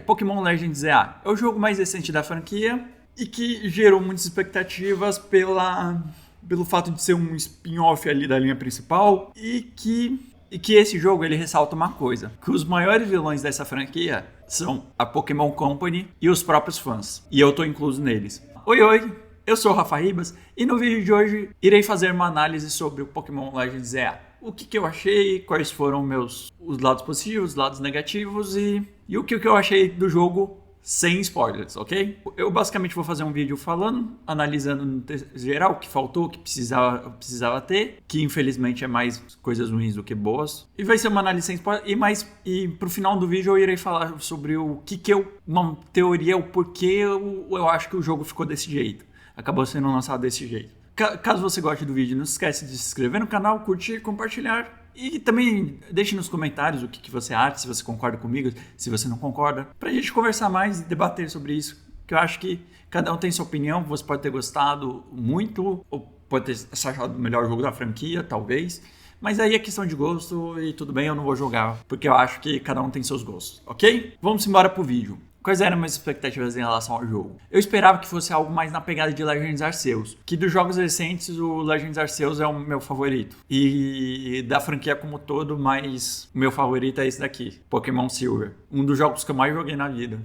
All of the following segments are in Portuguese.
Pokémon Legends ZA é o jogo mais recente da franquia e que gerou muitas expectativas pelo fato de ser um spin-off ali da linha principal e que esse jogo ele ressalta uma coisa, que os maiores vilões dessa franquia são a Pokémon Company e os próprios fãs, e eu tô incluso neles. Oi, eu sou o Rafa Ribas e no vídeo de hoje irei fazer uma análise sobre o Pokémon Legends ZA. O que eu achei, quais foram os lados positivos, os lados negativos e o que eu achei do jogo sem spoilers, ok? Eu basicamente vou fazer um vídeo falando, analisando no geral o que faltou, o que precisava ter, que infelizmente é mais coisas ruins do que boas. E vai ser uma análise sem spoilers, e pro final do vídeo eu irei falar sobre uma teoria, o porquê eu acho que o jogo ficou desse jeito. Acabou sendo lançado desse jeito. Caso você goste do vídeo, não se esquece de se inscrever no canal, curtir, compartilhar. E também deixe nos comentários o que você acha, se você concorda comigo, se você não concorda, pra gente conversar mais e debater sobre isso. Que eu acho que cada um tem sua opinião, você pode ter gostado muito, ou pode ter achado o melhor jogo da franquia, talvez. Mas aí é questão de gosto e tudo bem, eu não vou jogar, porque eu acho que cada um tem seus gostos, ok? Vamos embora pro vídeo. Quais eram minhas expectativas em relação ao jogo? Eu esperava que fosse algo mais na pegada de Legends Arceus, que dos jogos recentes o Legends Arceus é o meu favorito. E da franquia como todo, mas o meu favorito é esse daqui, Pokémon Silver. Um dos jogos que eu mais joguei na vida.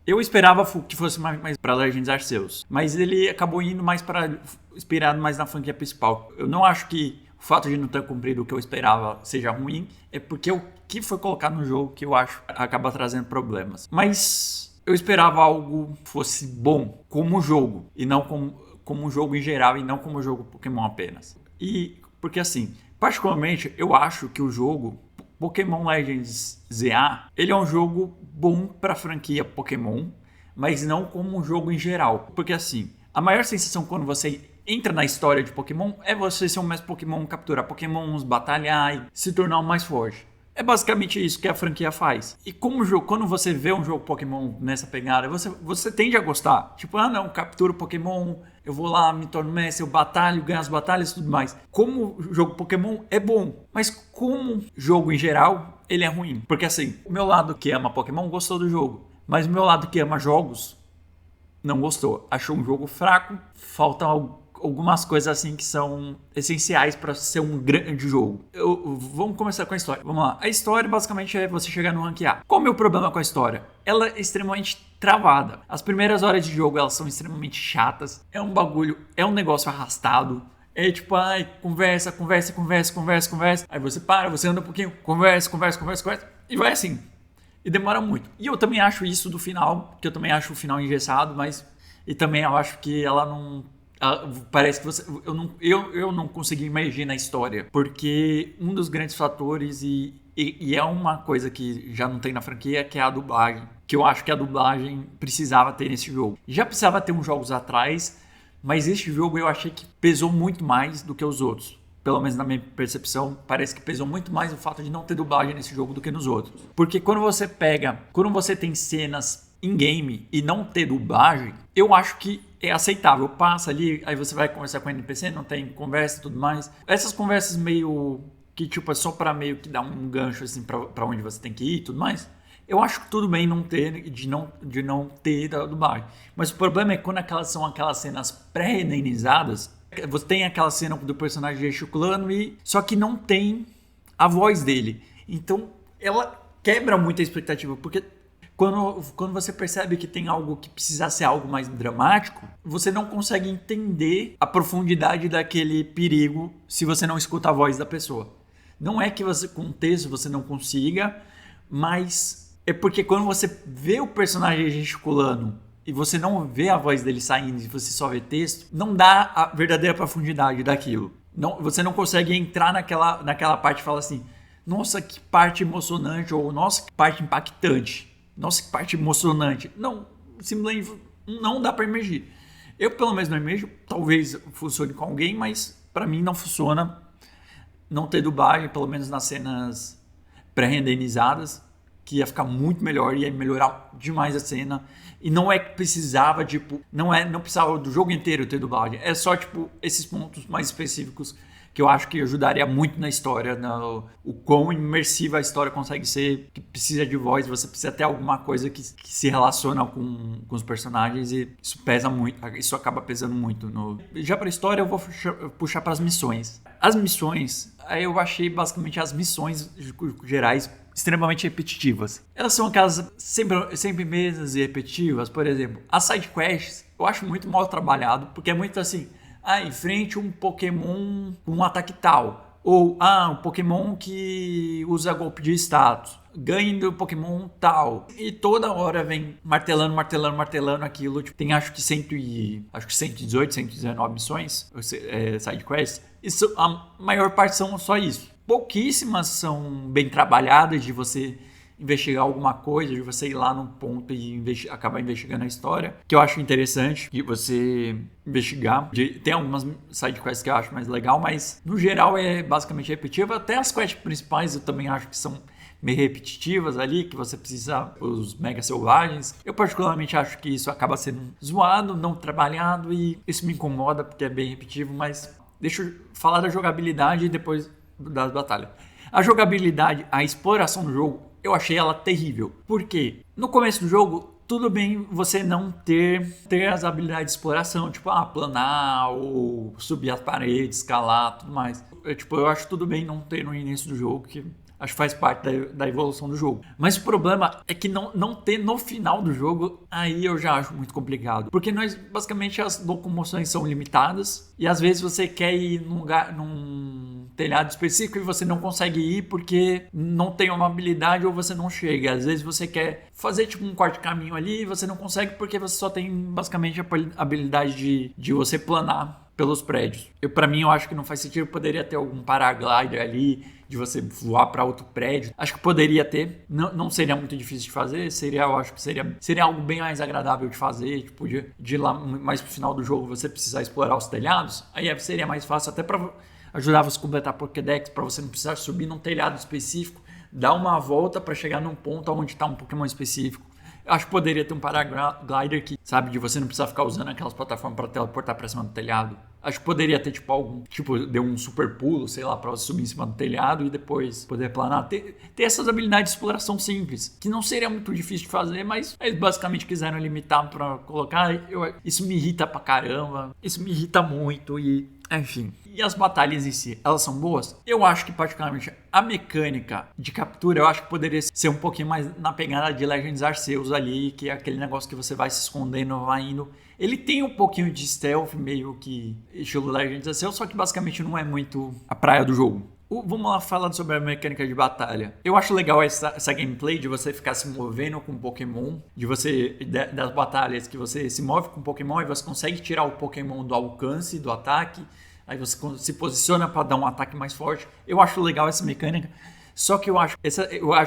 Eu esperava que fosse mais para Legends Arceus, mas ele acabou indo mais inspirado mais na franquia principal. Eu não acho que o fato de não ter cumprido o que eu esperava seja ruim, é porque o que foi colocado no jogo que eu acho acaba trazendo problemas. Mas eu esperava algo que fosse bom como jogo, e não como um jogo em geral, e não como jogo Pokémon apenas. E porque assim, particularmente eu acho que o jogo Pokémon Legends ZA, ele é um jogo bom para a franquia Pokémon, mas não como um jogo em geral. Porque assim, a maior sensação quando você entra na história de Pokémon é você ser um mestre Pokémon, capturar Pokémons, batalhar e se tornar o mais forte. É basicamente isso que a franquia faz. E como jogo, quando você vê um jogo Pokémon nessa pegada, você tende a gostar. Tipo, capturo Pokémon, eu vou lá, me torno mestre, eu batalho, ganho as batalhas e tudo mais. Como jogo Pokémon é bom, mas como jogo em geral, ele é ruim. Porque assim, o meu lado que ama Pokémon gostou do jogo, mas o meu lado que ama jogos não gostou. Achou um jogo fraco, falta algumas coisas assim que são essenciais para ser um grande jogo. Vamos começar com a história. Vamos lá. A história basicamente é você chegar no rank A. Qual é o meu problema com a história? Ela é extremamente travada. As primeiras horas de jogo elas são extremamente chatas. É um bagulho, é um negócio arrastado. É tipo, conversa. Aí você para, você anda um pouquinho, conversa. E vai assim. E demora muito. E eu também acho isso do final, que eu também acho o final engessado, mas... E também eu acho que ela não... Parece que eu não consegui imergir na história, porque um dos grandes fatores e é uma coisa que já não tem na franquia, que é a dublagem, que eu acho que a dublagem precisava ter nesse jogo. Já precisava ter uns jogos atrás, mas este jogo eu achei que pesou muito mais do que os outros. Pelo menos na minha percepção, parece que pesou muito mais o fato de não ter dublagem nesse jogo do que nos outros. Porque quando você tem cenas in-game e não ter dublagem, eu acho que é aceitável. Passa ali, aí você vai conversar com o NPC, não tem conversa e tudo mais. Essas conversas meio que tipo é só pra meio que dar um gancho assim pra onde você tem que ir e tudo mais. Eu acho que tudo bem não ter, de não ter da dublagem. Mas o problema é quando são aquelas cenas pré-renderizadas. Você tem aquela cena do personagem gesticulando só que não tem a voz dele. Então ela quebra muito a expectativa, porque quando você percebe que tem algo que precisa ser algo mais dramático, você não consegue entender a profundidade daquele perigo se você não escuta a voz da pessoa. Não é que você com o texto você não consiga, mas é porque quando você vê o personagem gesticulando e você não vê a voz dele saindo e você só vê texto, não dá a verdadeira profundidade daquilo. Você não consegue entrar naquela parte e falar assim, nossa, que parte emocionante, ou nossa, que parte impactante. Nossa, que parte emocionante. Não, simplesmente não dá pra emergir. Eu, pelo menos, não emerjo. Talvez funcione com alguém, mas pra mim não funciona não ter dublagem, pelo menos nas cenas pré-renderizadas, que ia ficar muito melhor, ia melhorar demais a cena. E não é que precisava, não precisava do jogo inteiro ter dublagem. É só, esses pontos mais específicos que eu acho que ajudaria muito na história, o quão imersiva a história consegue ser, que precisa de voz, você precisa ter alguma coisa que se relaciona com os personagens e isso pesa muito, isso acaba pesando muito. Já para a história eu vou puxar para as missões. As missões, aí eu achei basicamente as missões gerais extremamente repetitivas. Elas são aquelas sempre mesmas e repetitivas. Por exemplo, as side quests eu acho muito mal trabalhado, porque é muito assim, enfrente um Pokémon com um ataque tal, ou um Pokémon que usa golpe de status, ganhe do Pokémon tal, e toda hora vem martelando aquilo, tipo, tem acho que 118, 119 missões, side quests, isso, a maior parte são só isso. Pouquíssimas são bem trabalhadas de você investigar alguma coisa, de você ir lá num ponto e acabar investigando a história, que eu acho interessante de você investigar. Tem algumas sidequests que eu acho mais legal, mas no geral é basicamente repetitivo. Até as quests principais eu também acho que são meio repetitivas ali, que você precisa, os mega selvagens. Eu particularmente acho que isso acaba sendo zoado, não trabalhado, e isso me incomoda porque é bem repetitivo, mas deixa eu falar da jogabilidade e depois das batalhas. A jogabilidade, a exploração do jogo, eu achei ela terrível. Por quê? No começo do jogo, tudo bem você não ter as habilidades de exploração, tipo, planar ou subir as paredes, escalar, tudo mais. Eu acho tudo bem não ter no início do jogo, que acho que faz parte da evolução do jogo. Mas o problema é que não ter no final do jogo, aí eu já acho muito complicado. Porque basicamente as locomoções são limitadas e às vezes você quer ir num telhado específico e você não consegue ir porque não tem uma habilidade ou você não chega. Às vezes você quer fazer tipo um corte de caminho ali e você não consegue porque você só tem basicamente a habilidade de você planar pelos prédios. Pra mim, eu acho que não faz sentido. Poderia ter algum paraglider ali, de você voar para outro prédio. Acho que poderia ter. Não seria muito difícil de fazer. Eu acho que seria algo bem mais agradável de fazer. Tipo, de ir lá mais pro final do jogo, você precisar explorar os telhados. Aí seria mais fácil até para ajudar você a completar Pokédex, para você não precisar subir num telhado específico, dar uma volta para chegar num ponto onde está um Pokémon específico. Acho que poderia ter um paraglider que, sabe, de você não precisar ficar usando aquelas plataformas para teleportar para cima do telhado. Acho que poderia ter, deu um super pulo, sei lá, para você subir em cima do telhado e depois poder planar. Ter essas habilidades de exploração simples, que não seria muito difícil de fazer, mas eles basicamente quiseram limitar para colocar. Isso me irrita pra caramba, isso me irrita muito enfim. E as batalhas em si, elas são boas? Eu acho que particularmente a mecânica de captura, eu acho que poderia ser um pouquinho mais na pegada de Legends Arceus ali, que é aquele negócio que você vai se escondendo, vai indo. Ele tem um pouquinho de stealth, meio que estilo Legends Arceus, só que basicamente não é muito a praia do jogo. Vamos lá falar sobre a mecânica de batalha. Eu acho legal essa gameplay de você ficar se movendo com Pokémon, das batalhas que você se move com Pokémon e você consegue tirar o Pokémon do alcance do ataque. Aí você se posiciona para dar um ataque mais forte. Eu acho legal essa mecânica. Só que eu acho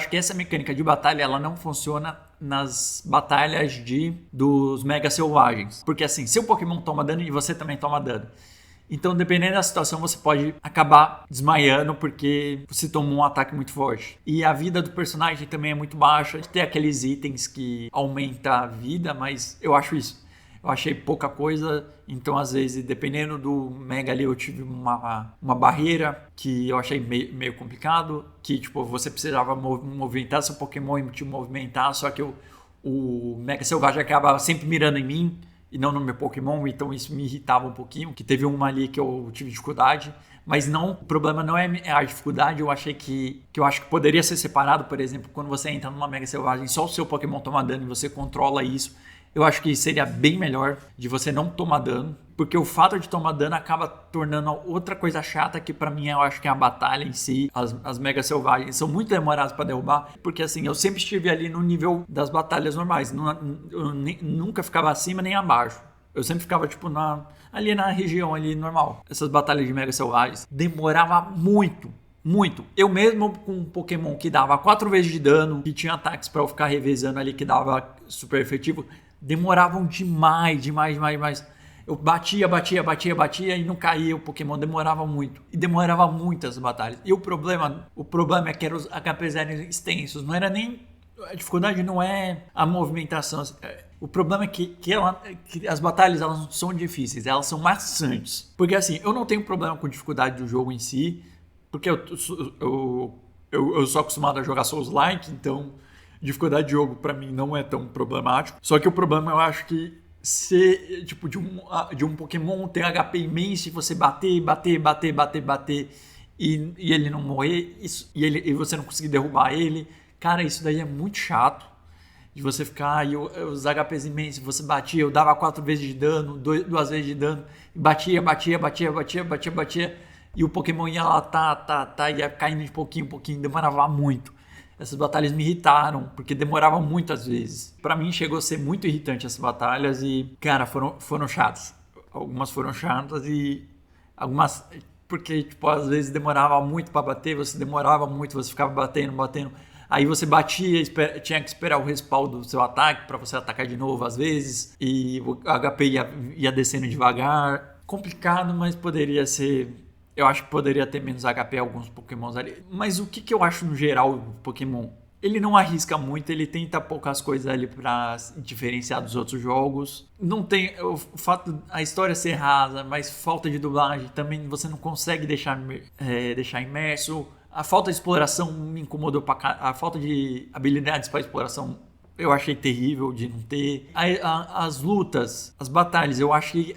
que essa mecânica de batalha ela não funciona nas batalhas dos Mega Selvagens. Porque assim, seu Pokémon toma dano e você também toma dano. Então, dependendo da situação, você pode acabar desmaiando porque você tomou um ataque muito forte. E a vida do personagem também é muito baixa. Tem aqueles itens que aumentam a vida, mas eu achei pouca coisa, então às vezes, dependendo do Mega ali, eu tive uma barreira que eu achei meio complicado, que tipo, você precisava movimentar seu Pokémon e te movimentar, só que o Mega Selvagem acaba sempre mirando em mim e não no meu Pokémon, então isso me irritava um pouquinho, que teve uma ali que eu tive dificuldade, mas o problema não é a dificuldade, eu acho que poderia ser separado, por exemplo, quando você entra numa Mega Selvagem, só o seu Pokémon toma dano e você controla isso. Eu acho que seria bem melhor de você não tomar dano, porque o fato de tomar dano acaba tornando outra coisa chata que pra mim eu acho que é a batalha em si. As Mega Selvagens são muito demoradas pra derrubar, porque assim, eu sempre estive ali no nível das batalhas normais, eu nunca ficava acima nem abaixo. Eu sempre ficava tipo ali na região ali normal. Essas batalhas de Mega Selvagens demorava muito. Eu mesmo com um Pokémon que dava 4 vezes de dano, que tinha ataques pra eu ficar revezando ali que dava super efetivo, demoravam demais. Eu batia e não caía, o Pokémon demorava muito. E demorava muitas batalhas. E o problema é que eram os HPs eram extensos. Não era nem... A dificuldade não é a movimentação. O problema é que as batalhas elas não são difíceis, elas são maçantes. Porque assim, eu não tenho problema com dificuldade do jogo em si, porque eu sou acostumado a jogar Souls-like, então dificuldade de jogo pra mim não é tão problemático. Só que o problema eu acho que ser tipo de um Pokémon ter HP imenso e você bater e ele não morrer e você não conseguir derrubar ele, cara, isso daí é muito chato. De você ficar e os HPs imensos, você batia, eu dava 4 vezes de dano, 2 vezes de dano, e batia, e o Pokémon ia lá, ia caindo de pouquinho em pouquinho, demorava muito. Essas batalhas me irritaram, porque demoravam muito às vezes. Pra mim chegou a ser muito irritante essas batalhas e, cara, foram chatas. Algumas foram chatas e algumas... Porque, tipo, às vezes demorava muito pra bater, você demorava muito, você ficava batendo. Aí você batia, tinha que esperar o respaldo do seu ataque para você atacar de novo às vezes. E o HP ia descendo devagar. Complicado, mas poderia ser... Eu acho que poderia ter menos HP alguns Pokémons ali. Mas o que eu acho no geral do Pokémon? Ele não arrisca muito, ele tenta poucas coisas ali para diferenciar dos outros jogos. Não tem o fato a história ser rasa, mas falta de dublagem também você não consegue deixar imerso. A falta de exploração me incomodou a falta de habilidades para exploração eu achei terrível de não ter. As lutas, as batalhas, eu achei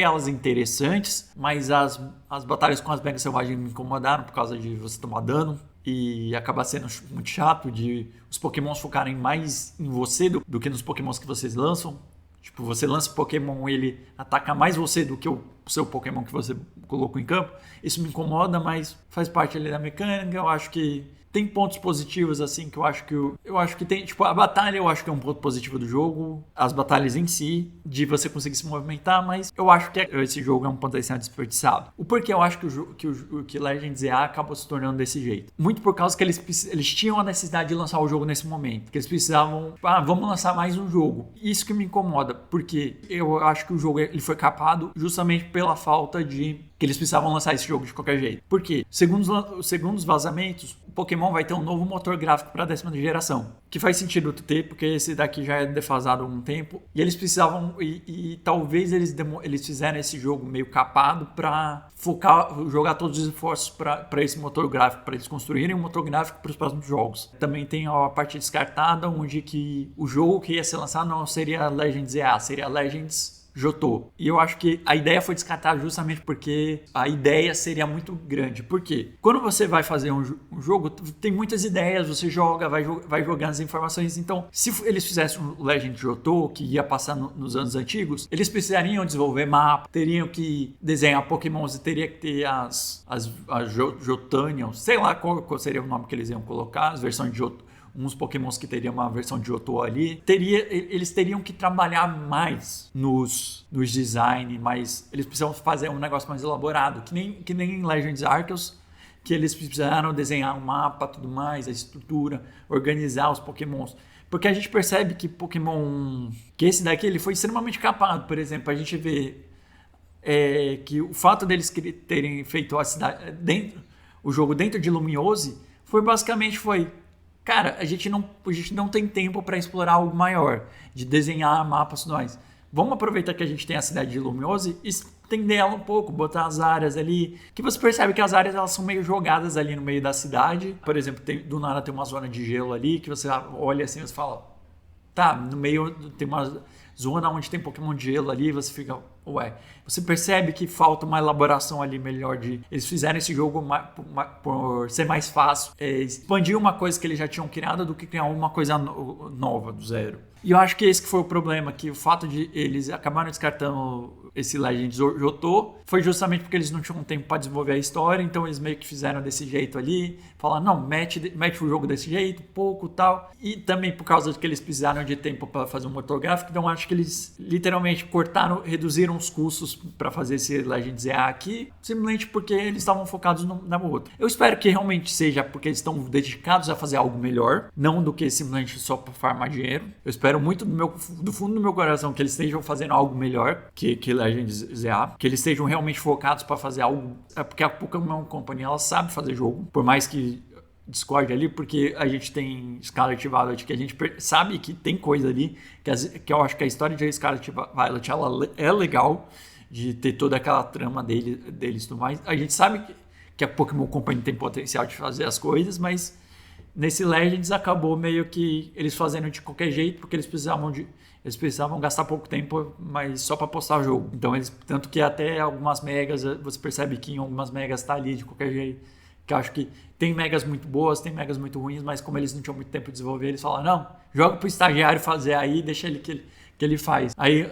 elas interessantes, mas as batalhas com as megas selvagens me incomodaram por causa de você tomar dano. E acaba sendo muito chato de os Pokémons focarem mais em você do que nos Pokémons que vocês lançam. Tipo, você lança o Pokémon, ele ataca mais você do que o seu Pokémon que você colocou em campo. Isso me incomoda, mas faz parte ali da mecânica. Eu acho que tem pontos positivos, assim, que eu acho que tem... Tipo, a batalha eu acho que é um ponto positivo do jogo. As batalhas em si, de você conseguir se movimentar, mas eu acho que esse jogo é um potencial desperdiçado. O porquê eu acho que Legends EA acabou se tornando desse jeito? Muito por causa que eles tinham a necessidade de lançar o jogo nesse momento. Que eles precisavam... vamos lançar mais um jogo. Isso que me incomoda, porque eu acho que o jogo ele foi capado justamente pela falta de... que eles precisavam lançar esse jogo de qualquer jeito. Por quê? Segundo os vazamentos, o Pokémon vai ter um novo motor gráfico para a 10ª geração. Que faz sentido ter, porque esse daqui já é defasado há um tempo. E eles precisavam... E talvez eles fizeram esse jogo meio capado para jogar todos os esforços para esse motor gráfico, para eles construírem um motor gráfico para os próximos jogos. Também tem a parte descartada, onde que o jogo que ia ser lançado não seria Legends EA, seria Legends Johto. E eu acho que a ideia foi descartada justamente porque a ideia seria muito grande. Por quê? Quando você vai fazer um jogo, tem muitas ideias, você vai jogando as informações. Então, se eles fizessem um Legend Johto, que ia passar nos anos antigos, eles precisariam desenvolver mapa, teriam que desenhar Pokémons e teria que ter as Jotanians, sei lá qual seria o nome que eles iam colocar, as versões de Johto. Uns Pokémons que teriam uma versão de Johto ali. Eles teriam que trabalhar mais nos design, mas eles precisam fazer um negócio mais elaborado, que nem em Legends Arceus, que eles precisaram desenhar um mapa, tudo mais, a estrutura, organizar os Pokémons. Porque a gente percebe que Pokémon... que esse daqui ele foi extremamente capado. Por exemplo, a gente vê que o fato deles terem feito a cidade o jogo dentro de Lumiose foi cara, a gente não tem tempo para explorar algo maior, de desenhar mapas e tudo mais. Vamos aproveitar que a gente tem a cidade de Lumiose e estender ela um pouco, botar as áreas ali, que você percebe que as áreas elas são meio jogadas ali no meio da cidade. Por exemplo, do nada tem uma zona de gelo ali, que você olha assim e você fala, tá, no meio tem uma zona onde tem Pokémon de gelo ali, você fica, ué. Você percebe que falta uma elaboração ali melhor eles fizeram esse jogo por ser mais fácil, expandir uma coisa que eles já tinham criado do que criar uma coisa nova do zero. E eu acho que esse que foi o problema, que o fato de eles acabaram descartando esse Legends Johto foi justamente porque eles não tinham tempo para desenvolver a história, então eles meio que fizeram desse jeito ali, falaram, não, mete o jogo desse jeito, pouco tal, e também por causa de que eles precisaram de tempo para fazer um motor gráfico, então acho que eles literalmente reduziram os custos para fazer esse Legends EA aqui, simplesmente porque eles estavam focados na outra. Eu espero que realmente seja porque eles estão dedicados a fazer algo melhor, não do que simplesmente só para farmar dinheiro. Eu espero muito do fundo do meu coração que eles estejam fazendo algo melhor que Legends EA, que eles estejam realmente focados para fazer algo, porque a Pokémon Company ela sabe fazer jogo, por mais que Discord ali, porque a gente tem Scarlet e Violet, que a gente sabe que tem coisa ali, que eu acho que a história de Scarlet e Violet ela é legal, de ter toda aquela trama deles e tudo mais. A gente sabe que a Pokémon Company tem potencial de fazer as coisas, mas nesse Legends acabou meio que eles fazendo de qualquer jeito, porque eles precisavam gastar pouco tempo, mas só para postar o jogo. Então tanto que até algumas megas, você percebe que em algumas megas tá ali de qualquer jeito. Que eu acho que tem megas muito boas, tem megas muito ruins, mas como eles não tinham muito tempo de desenvolver, eles falaram, não, joga pro estagiário fazer aí, deixa ele que ele faz. Aí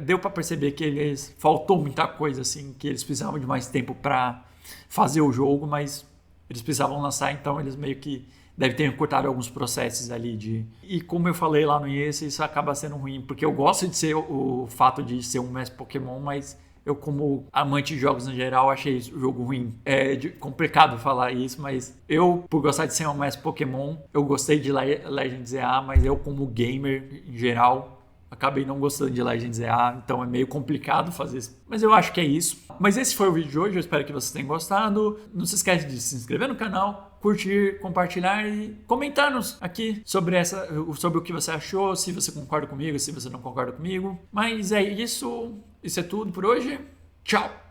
deu para perceber que faltou muita coisa, assim, que eles precisavam de mais tempo para fazer o jogo, mas eles precisavam lançar, então eles meio que devem ter cortado alguns processos ali E como eu falei lá no início, isso acaba sendo ruim, porque eu gosto de ser o fato de ser um mestre Pokémon, mas eu, como amante de jogos no geral, achei o jogo ruim. É complicado falar isso, mas eu, por gostar de ser um mestre Pokémon, eu gostei de Legends EA, mas eu, como gamer em geral, acabei não gostando de Legends EA, então é meio complicado fazer isso. Mas eu acho que é isso. Mas esse foi o vídeo de hoje, eu espero que vocês tenham gostado. Não se esquece de se inscrever no canal, curtir, compartilhar e comentar-nos aqui sobre o que você achou, se você concorda comigo, se você não concorda comigo. Mas é isso. Isso é tudo por hoje. Tchau!